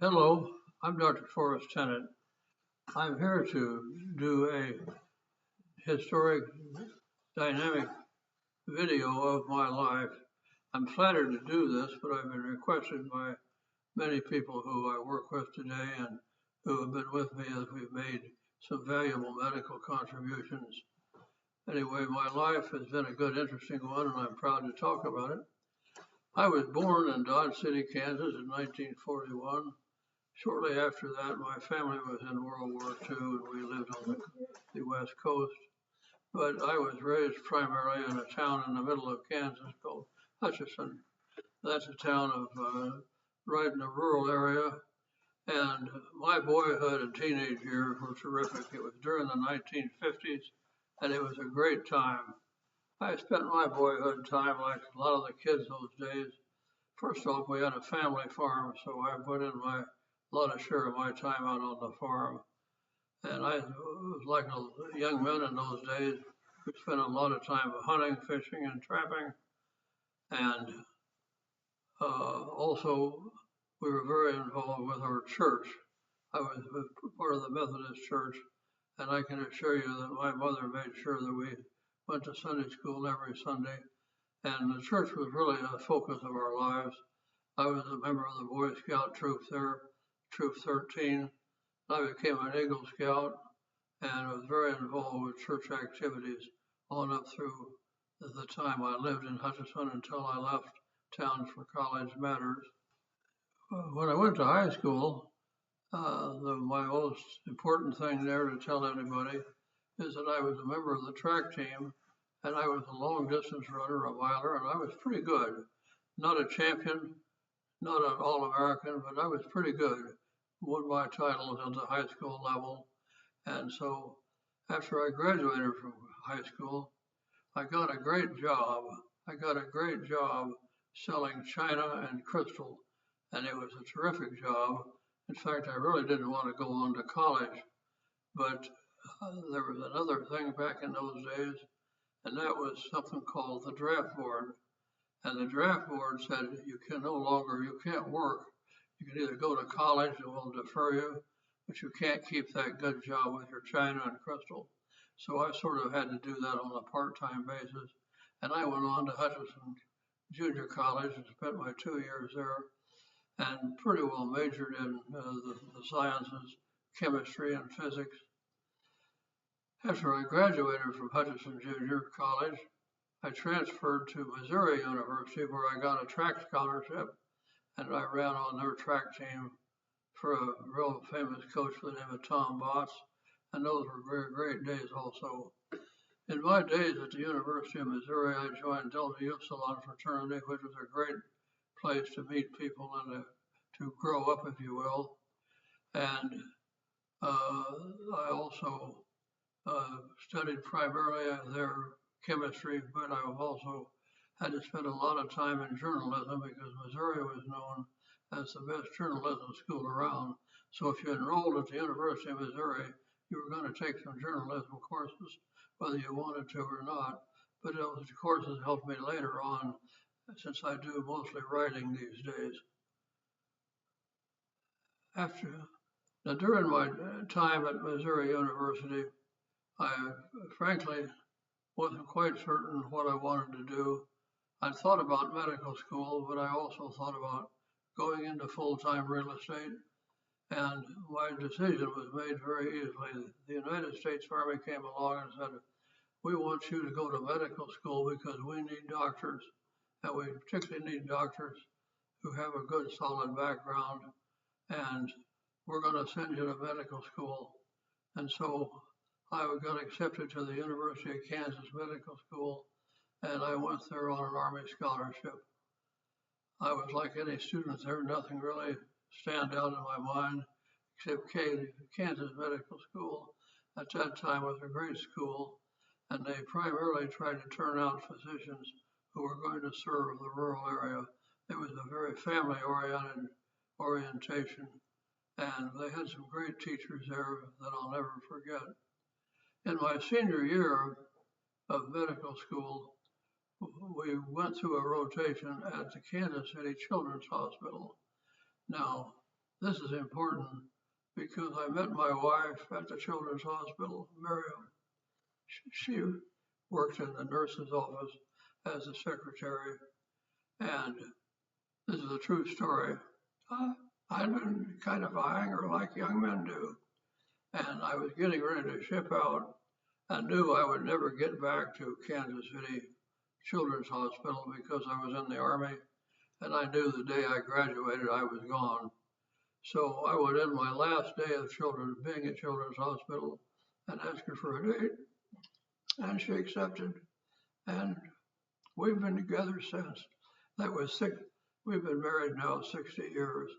Hello, I'm Dr. Forrest Tennant. I'm here to do a historic, dynamic video of my life. I'm flattered to do this, but I've been requested by many people who I work with today and who have been with me as we've made some valuable medical contributions. Anyway, my life has been a good, interesting one, and I'm proud to talk about it. I was born in Dodge City, Kansas in 1941. Shortly after that, my family was in World War II and we lived on the West Coast. But I was raised primarily in a town in the middle of Kansas called Hutchinson. That's a town of right in a rural area. And my boyhood and teenage years were terrific. It was during the 1950s and it was a great time. I spent my boyhood time like a lot of the kids those days. First off, we had a family farm, so I put in my lot of share of my time out on the farm. And I was like young men in those days. We spent a lot of time hunting, fishing, and trapping. And also, we were very involved with our church. I was part of the Methodist Church, and I can assure you that my mother made sure that we went to Sunday school every Sunday. And the church was really the focus of our lives. I was a member of the Boy Scout troop there, Troop 13. I became an Eagle Scout and was very involved with church activities on up through the time I lived in Hutchinson until I left town for college matters. When I went to high school, my most important thing there to tell anybody is that I was a member of the track team and I was a long distance runner, a miler, and I was pretty good. Not a champion, not an All-American, but I was pretty good. Won my titles at the high school level. And so after I graduated from high school, I got a great job. I got a great job selling china and crystal, and it was a terrific job. In fact, I really didn't want to go on to college, but there was another thing back in those days, and that was something called the draft board. And the draft board said you can't work. You can either go to college and we'll defer you, but you can't keep that good job with your china and crystal. So I sort of had to do that on a part-time basis. And I went on to Hutchinson Junior College and spent my 2 years there and pretty well majored in the sciences, chemistry, and physics. After I graduated from Hutchinson Junior College, I transferred to Missouri University where I got a track scholarship and I ran on their track team for a real famous coach by the name of Tom Botts, and those were very great days also. In my days at the University of Missouri, I joined Delta Upsilon fraternity, which was a great place to meet people and to grow up, if you will. And I also studied primarily their chemistry, but I've also had to spend a lot of time in journalism because Missouri was known as the best journalism school around. So if you enrolled at the University of Missouri, you were going to take some journalism courses, whether you wanted to or not. But those courses helped me later on, since I do mostly writing these days. During my time at Missouri University, I frankly wasn't quite certain what I wanted to do. I thought about medical school, but I also thought about going into full-time real estate. And my decision was made very easily. The United States Army came along and said, we want you to go to medical school because we need doctors, and we particularly need doctors who have a good solid background, and we're going to send you to medical school. And so I got accepted to the University of Kansas Medical School, and I went there on an Army scholarship. I was like any student there, nothing really stand out in my mind except Kansas Medical School. At that time was a great school, and they primarily tried to turn out physicians who were going to serve the rural area. It was a very family-oriented orientation, and they had some great teachers there that I'll never forget. In my senior year of medical school, we went through a rotation at the Kansas City Children's Hospital. Now, This is important because I met my wife at the Children's Hospital, Miriam. She worked in the nurse's office as a secretary, and this is a true story. I'd been kind of a hanger like young men do, and I was getting ready to ship out. I knew I would never get back to Kansas City Children's Hospital because I was in the Army, and I knew the day I graduated I was gone. So I went in my last day of being at Children's Hospital and asked her for a date, and she accepted, and we've been together since. That was six. We've been married now 60 years,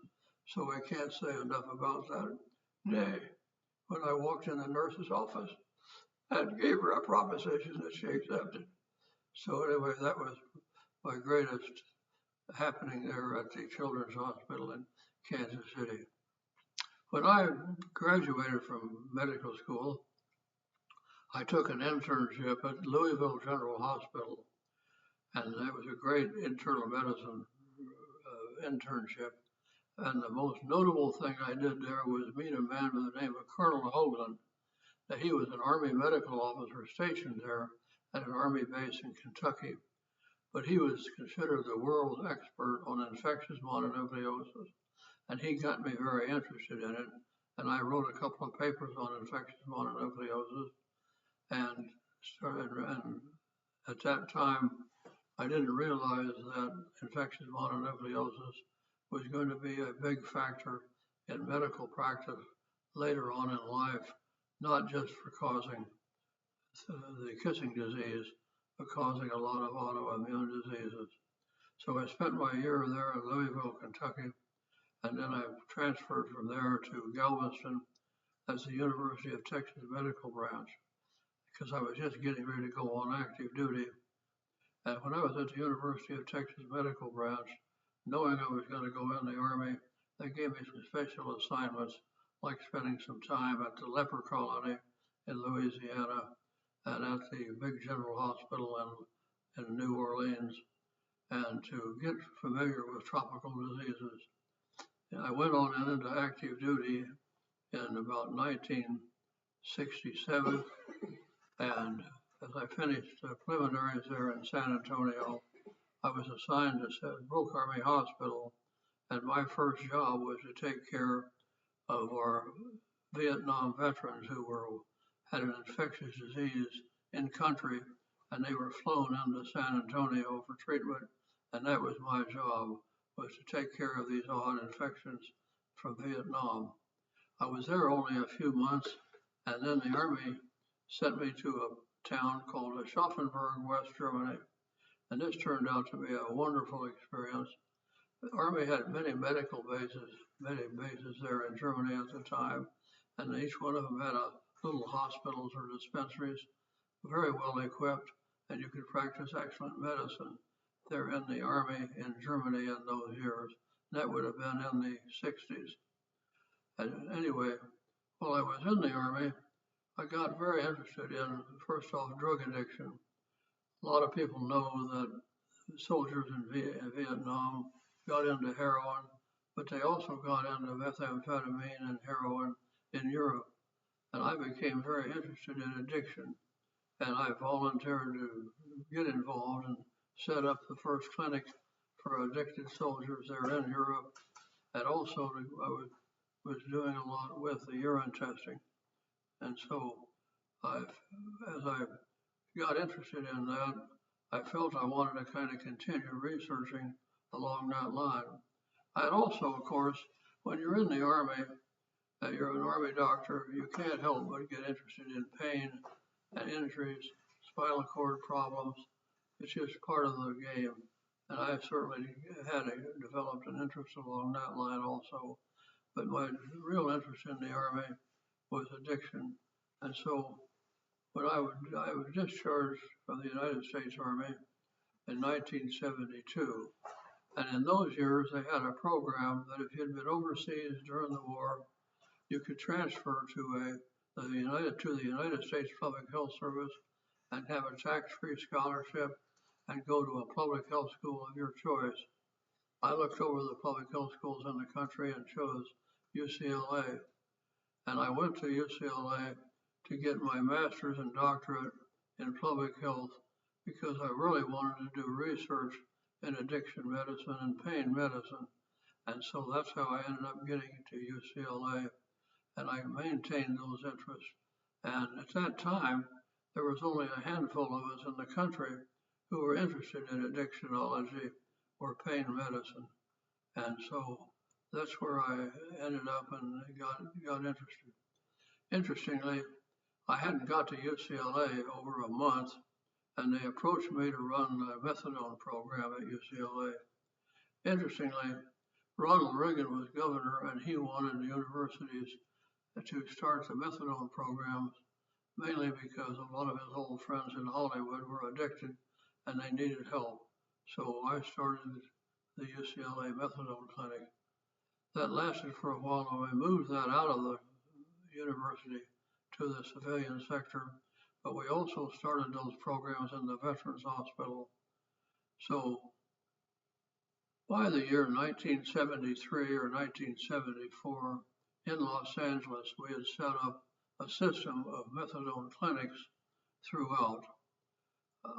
so I can't say enough about that day when I walked in the nurse's office and gave her a proposition that she accepted. So anyway, that was my greatest happening there at the Children's Hospital in Kansas City. When I graduated from medical school, I took an internship at Louisville General Hospital, and that was a great internal medicine internship. And the most notable thing I did there was meet a man by the name of Colonel Hoagland. That he was an Army medical officer stationed there at an Army base in Kentucky. But he was considered the world's expert on infectious mononucleosis. And he got me very interested in it. And I wrote a couple of papers on infectious mononucleosis. And at that time, I didn't realize that infectious mononucleosis was going to be a big factor in medical practice later on in life, not just for causing the kissing disease, but causing a lot of autoimmune diseases. So I spent my year there in Louisville, Kentucky, and then I transferred from there to Galveston as the University of Texas Medical Branch, because I was just getting ready to go on active duty. And when I was at the University of Texas Medical Branch, knowing I was going to go in the Army, they gave me some special assignments, like spending some time at the leper colony in Louisiana and at the big general hospital in New Orleans, and to get familiar with tropical diseases. And I went on into active duty in about 1967, and as I finished preliminaries there in San Antonio, I was assigned to Brooke Army Hospital, and my first job was to take care of our Vietnam veterans who had an infectious disease in country, and they were flown into San Antonio for treatment, and that was my job, was to take care of these odd infections from Vietnam. I was there only a few months, and then the Army sent me to a town called Aschaffenburg, West Germany, and this turned out to be a wonderful experience. The Army had many medical bases there in Germany at the time, and each one of them had little hospitals or dispensaries, very well equipped, and you could practice excellent medicine there in the Army in Germany in those years. That would have been in the 60s. And anyway, while I was in the Army, I got very interested in, first off, drug addiction. A lot of people know that soldiers in Vietnam got into heroin, but they also got into methamphetamine and heroin in Europe. And I became very interested in addiction. And I volunteered to get involved and set up the first clinic for addicted soldiers there in Europe. And also I was doing a lot with the urine testing. And so as I got interested in that, I felt I wanted to kind of continue researching along that line. And also, of course, when you're in the Army, you're an Army doctor, you can't help but get interested in pain and injuries, spinal cord problems. It's just part of the game. And I certainly developed an interest along that line also. But my real interest in the Army was addiction. And so when I was discharged from the United States Army in 1972. And in those years, they had a program that if you'd been overseas during the war, you could transfer to the United States Public Health Service and have a tax-free scholarship and go to a public health school of your choice. I looked over the public health schools in the country and chose UCLA. And I went to UCLA to get my master's and doctorate in public health because I really wanted to do research in addiction medicine and pain medicine. And so that's how I ended up getting to UCLA, and I maintained those interests. And at that time, there was only a handful of us in the country who were interested in addictionology or pain medicine. And so that's where I ended up and got interested. Interestingly, I hadn't got to UCLA over a month, and they approached me to run a methadone program at UCLA. Interestingly, Ronald Reagan was governor, and he wanted the universities to start the methadone programs, mainly because a lot of his old friends in Hollywood were addicted and they needed help. So I started the UCLA methadone clinic. That lasted for a while, and we moved that out of the university to the civilian sector, but we also started those programs in the Veterans Hospital. So by the year 1973 or 1974, in Los Angeles, we had set up a system of methadone clinics throughout.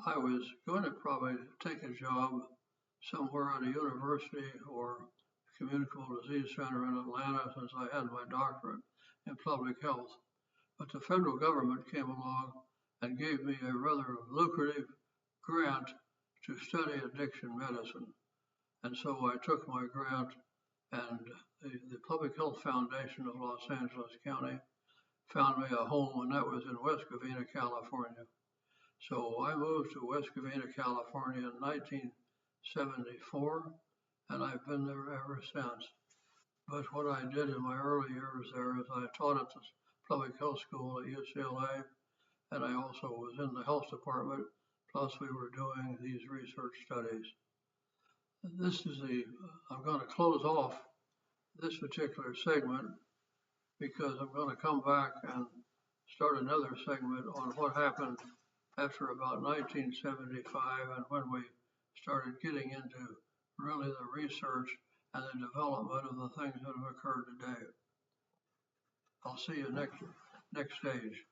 I was going to probably take a job somewhere at a university or communicable disease center in Atlanta, since I had my doctorate in public health. But the federal government came along and gave me a rather lucrative grant to study addiction medicine. And so I took my grant, and the Public Health Foundation of Los Angeles County found me a home, and that was in West Covina, California. So I moved to West Covina, California in 1974, and I've been there ever since. But what I did in my early years there is I taught at the public health school at UCLA, and I also was in the health department, plus we were doing these research studies. I'm going to close off this particular segment because I'm going to come back and start another segment on what happened after about 1975 and when we started getting into really the research and the development of the things that have occurred today. I'll see you next stage.